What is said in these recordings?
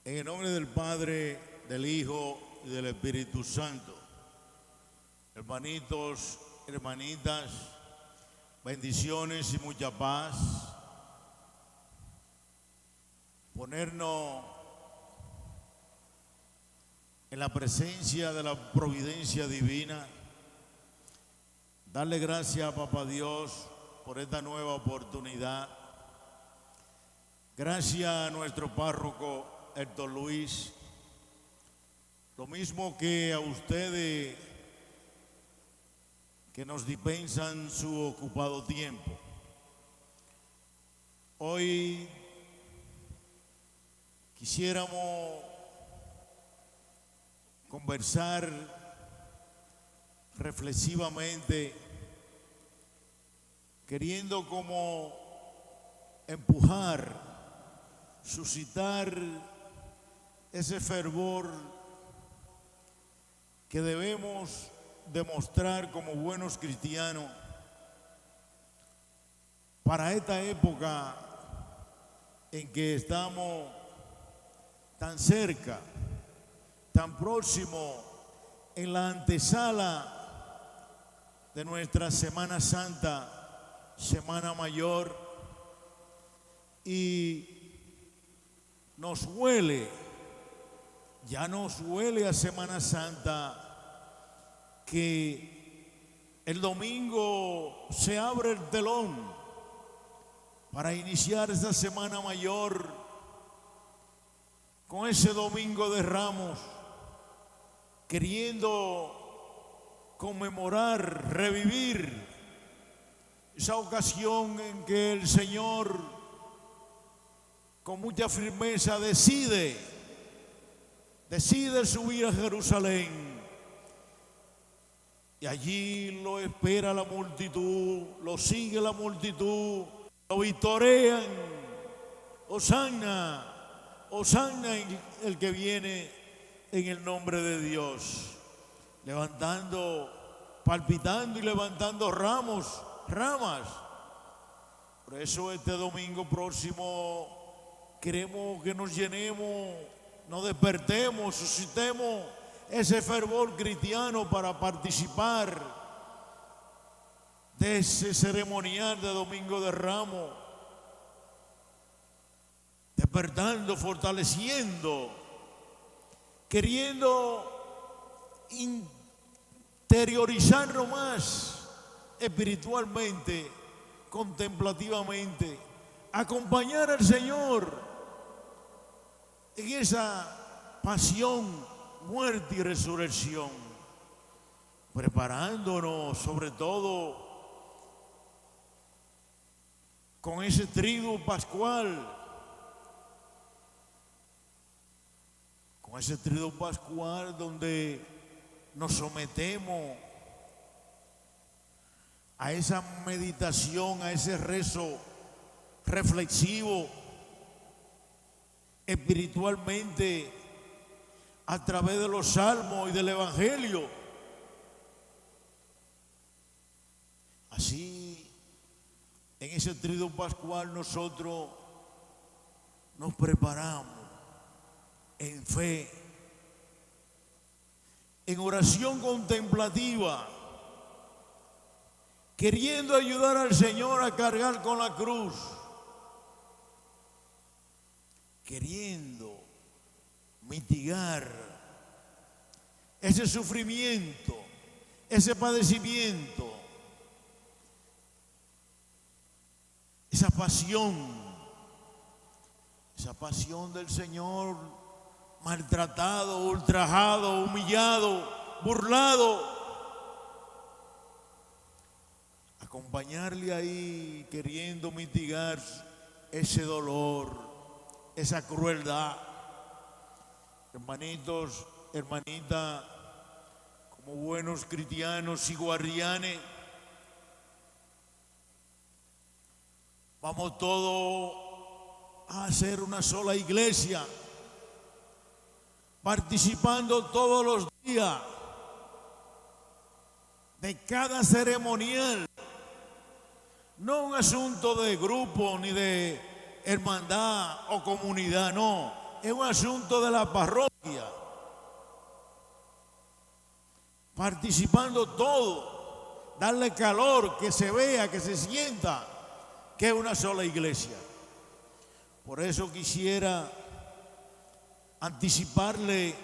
En el nombre del Padre, del Hijo y del Espíritu Santo. Hermanitos, hermanitas, bendiciones y mucha paz. Ponernos en la presencia de la providencia divina. Darle gracias a Papá Dios por esta nueva oportunidad. Gracias a nuestro párroco Héctor Luis. Lo mismo que a ustedes que nos dispensan su ocupado tiempo. Hoy quisiéramos conversar reflexivamente, queriendo como empujar, suscitar ese fervor que debemos demostrar como buenos cristianos para esta época en que estamos tan cerca, tan próximo, en la antesala de nuestra Semana Santa, Semana Mayor, y nos huele, ya nos huele a Semana Santa, que el domingo se abre el telón para iniciar esta Semana Mayor con ese Domingo de Ramos, queriendo conmemorar, revivir esa ocasión en que el Señor con mucha firmeza decide subir a Jerusalén. Y allí lo espera la multitud, lo sigue la multitud, lo victorean. Hosanna, Hosanna el que viene en el nombre de Dios. Levantando, palpitando y levantando ramas. Por eso este domingo próximo queremos que nos llenemos, nos despertemos, suscitemos ese fervor cristiano para participar de ese ceremonial de Domingo de Ramos, despertando, fortaleciendo, queriendo interiorizarnos más espiritualmente, contemplativamente, acompañar al Señor en esa pasión, muerte y resurrección, preparándonos sobre todo con ese triduo pascual, donde nos sometemos a esa meditación, a ese rezo reflexivo espiritualmente a través de los salmos y del Evangelio. Así, en ese triduo pascual nosotros nos preparamos en fe, en oración contemplativa, queriendo ayudar al Señor a cargar con la cruz, queriendo mitigar ese sufrimiento, ese padecimiento, esa pasión del Señor, maltratado, ultrajado, humillado, burlado. Acompañarle ahí, queriendo mitigar ese dolor, esa crueldad. Hermanitos, hermanitas, como buenos cristianos y guardianes, vamos todos a hacer una sola iglesia, participando todos los días de cada ceremonial, no un asunto de grupo ni de hermandad o comunidad, no, es un asunto de la parroquia, participando todo, darle calor, que se vea, que se sienta que es una sola iglesia. Por eso quisiera anticiparle,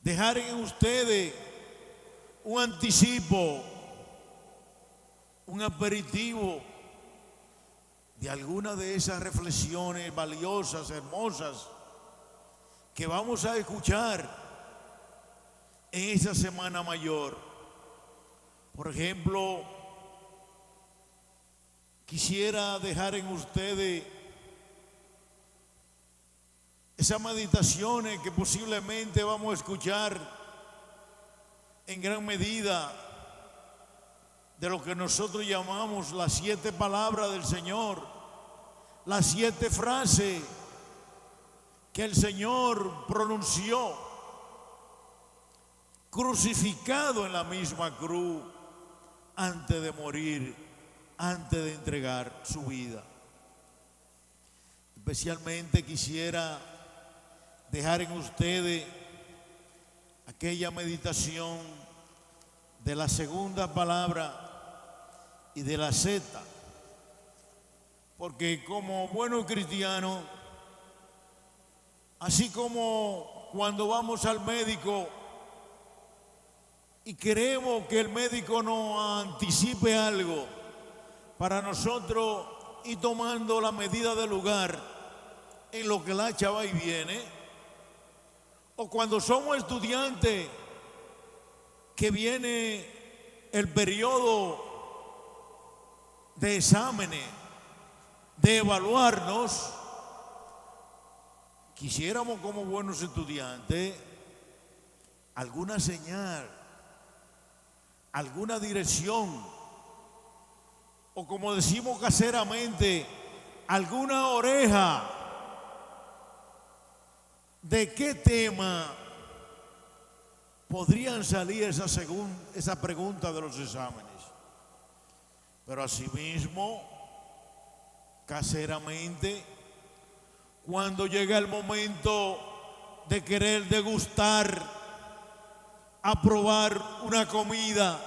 dejar en ustedes un anticipo, un aperitivo de alguna de esas reflexiones valiosas, hermosas, que vamos a escuchar en esa Semana Mayor. Por ejemplo, quisiera dejar en ustedes esas meditaciones que posiblemente vamos a escuchar en gran medida de lo que nosotros llamamos las 7 palabras del Señor, las 7 frases que el Señor pronunció crucificado en la misma cruz antes de morir, antes de entregar su vida. Especialmente quisiera dejar en ustedes aquella meditación de la segunda palabra y de la Z, porque como buenos cristianos, así como cuando vamos al médico y queremos que el médico nos anticipe algo para nosotros ir tomando la medida del lugar en lo que la chava y viene, o cuando somos estudiantes que viene el periodo de exámenes, de evaluarnos, quisiéramos como buenos estudiantes alguna señal, alguna dirección, o como decimos caseramente, alguna oreja de qué tema podrían salir esa pregunta de los exámenes. Pero asimismo, caseramente, cuando llega el momento de querer degustar, a probar una comida,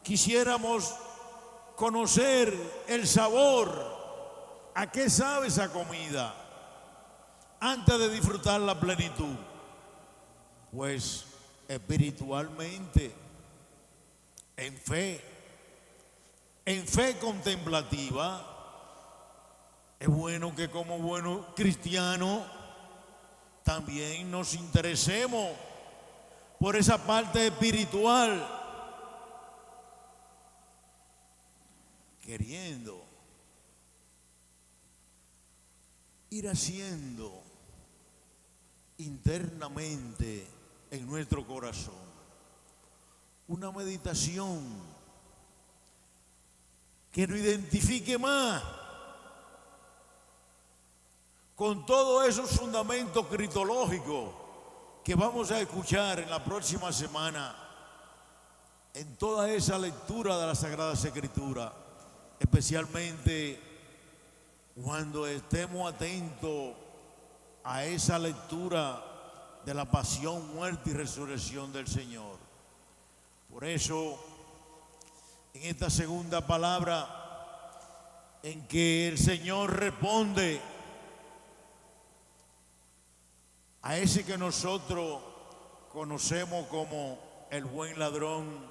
quisiéramos conocer el sabor, a qué sabe esa comida, antes de disfrutar la plenitud. Pues espiritualmente, en fe contemplativa, es bueno que como buenos cristianos también nos interesemos por esa parte espiritual, queriendo ir haciendo internamente en nuestro corazón una meditación que nos identifique más con todos esos fundamentos cristológicos que vamos a escuchar en la próxima semana en toda esa lectura de las Sagradas Escrituras, especialmente cuando estemos atentos a esa lectura de la pasión, muerte y resurrección del Señor. Por eso, en esta segunda palabra, en que el Señor responde a ese que nosotros conocemos como el buen ladrón,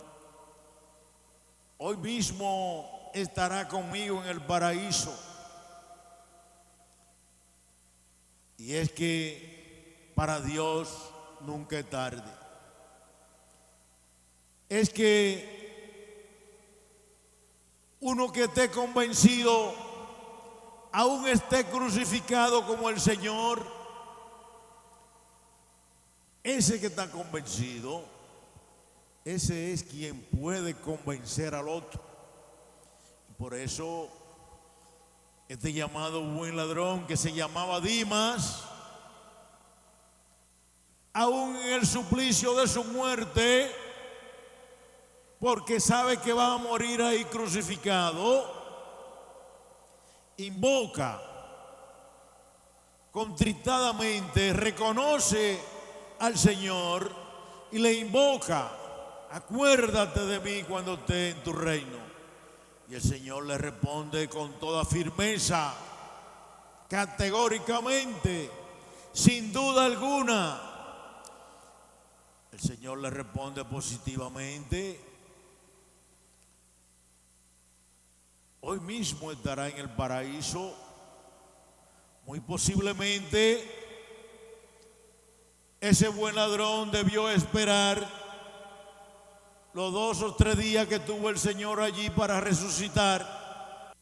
hoy mismo estará conmigo en el paraíso. Y es que para Dios nunca es tarde. Es que uno que esté convencido, aún esté crucificado como el Señor, ese que está convencido, ese es quien puede convencer al otro. Por eso, este llamado buen ladrón, que se llamaba Dimas, aún en el suplicio de su muerte, porque sabe que va a morir ahí crucificado, invoca contritadamente reconoce al Señor y le invoca: acuérdate de mí cuando esté en tu reino. Y el Señor le responde con toda firmeza, categóricamente, sin duda alguna. El Señor le responde positivamente: hoy mismo estará en el paraíso. Muy posiblemente ese buen ladrón debió esperar los 2 o 3 días que tuvo el Señor allí para resucitar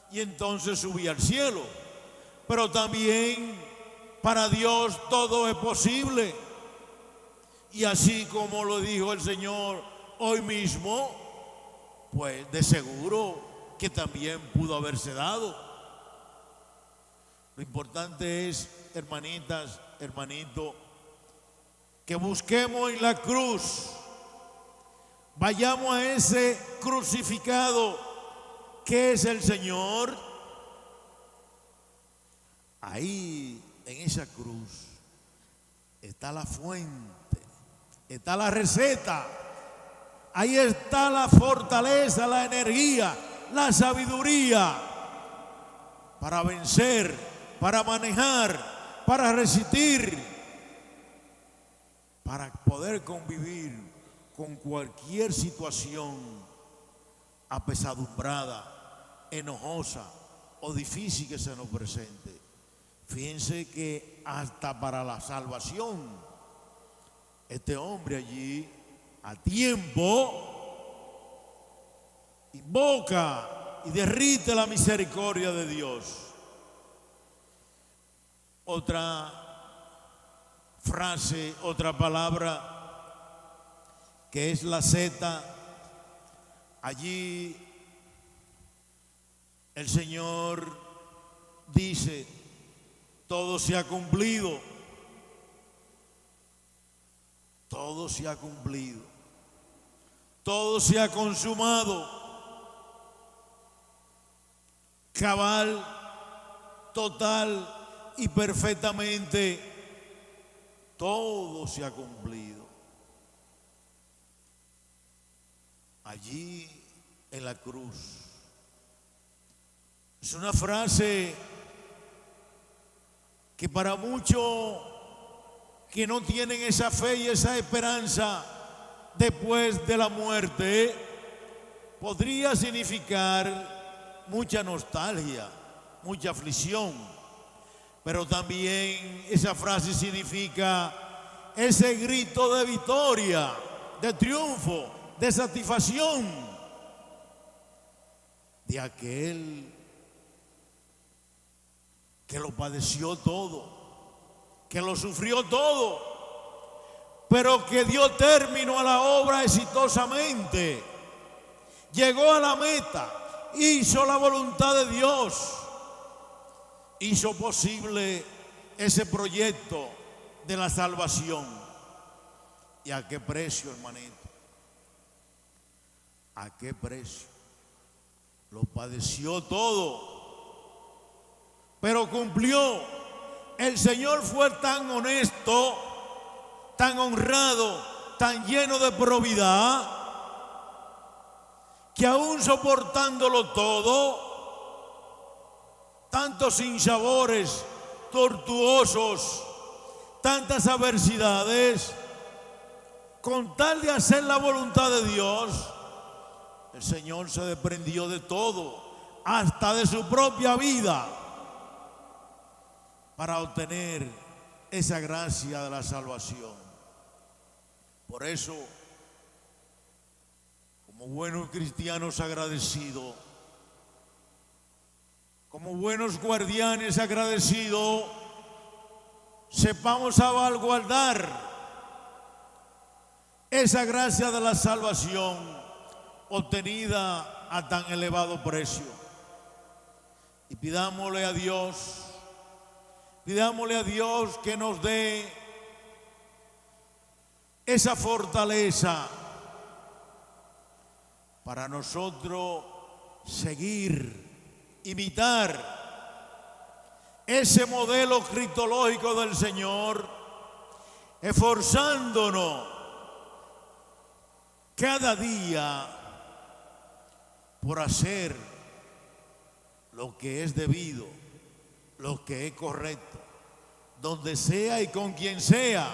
y entonces subir al cielo. Pero también para Dios todo es posible. Y así como lo dijo el Señor hoy mismo, pues de seguro que también pudo haberse dado. Lo importante es, hermanitas, hermanito, que busquemos en la cruz, vayamos a ese crucificado que es el Señor. Ahí en esa cruz está la fuente, está la receta, ahí está la fortaleza, la energía, la sabiduría para vencer, para manejar, para resistir, para poder convivir con cualquier situación apesadumbrada, enojosa o difícil que se nos presente. Fíjense que hasta para la salvación, este hombre allí a tiempo invoca y derrite la misericordia de Dios. Otra frase, otra palabra que es la Z. Allí el Señor dice: todo se ha cumplido, todo se ha cumplido, todo se ha consumado, cabal, total y perfectamente, todo se ha cumplido. Allí en la cruz. Es una frase que para muchos que no tienen esa fe y esa esperanza después de la muerte, podría significar mucha nostalgia, mucha aflicción. Pero también esa frase significa ese grito de victoria, de triunfo, de satisfacción de aquel que lo padeció todo, que lo sufrió todo, pero que dio término a la obra exitosamente. Llegó a la meta, hizo la voluntad de Dios, hizo posible ese proyecto de la salvación. ¿Y a qué precio, hermanito? ¿A qué precio? Lo padeció todo, pero cumplió. El Señor fue tan honesto, tan honrado, tan lleno de probidad, que aún soportándolo todo, tantos sinsabores tortuosos, tantas adversidades, con tal de hacer la voluntad de Dios, el Señor se desprendió de todo, hasta de su propia vida, para obtener esa gracia de la salvación. Por eso, como buenos cristianos agradecidos, como buenos guardianes agradecidos, sepamos salvaguardar esa gracia de la salvación obtenida a tan elevado precio. Y pidámosle a Dios que nos dé esa fortaleza para nosotros seguir, imitar ese modelo cristológico del Señor, esforzándonos cada día por hacer lo que es debido, lo que es correcto, donde sea y con quien sea,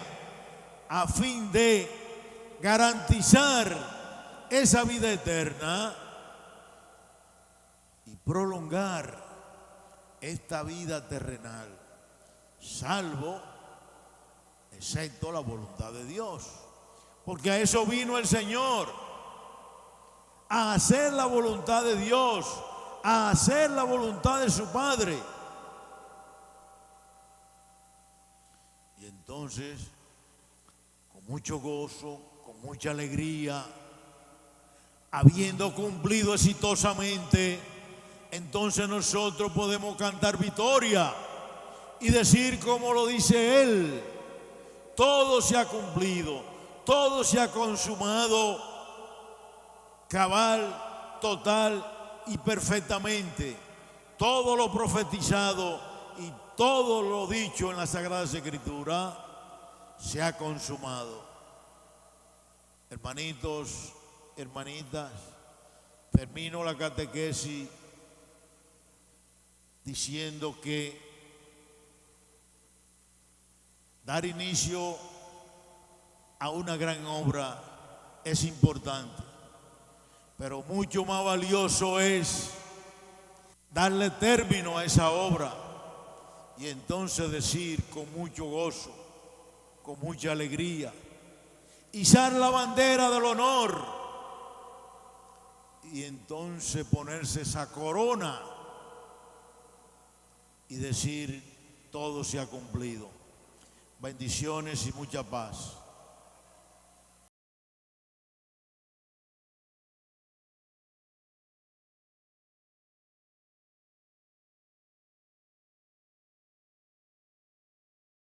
a fin de garantizar esa vida eterna y prolongar esta vida terrenal, salvo, excepto la voluntad de Dios. Porque a eso vino el Señor, a hacer la voluntad de Dios, a hacer la voluntad de su Padre. Y entonces, con mucho gozo, con mucha alegría, habiendo cumplido exitosamente, entonces nosotros podemos cantar victoria y decir como lo dice Él: todo se ha cumplido, todo se ha consumado, cabal, total y perfectamente. Todo lo profetizado y todo lo dicho en la Sagrada Escritura se ha consumado. Hermanitos, hermanitas, termino la catequesis diciendo que dar inicio a una gran obra es importante, pero mucho más valioso es darle término a esa obra y entonces decir con mucho gozo, con mucha alegría, izar la bandera del honor y entonces ponerse esa corona y decir: todo se ha cumplido. Bendiciones y mucha paz.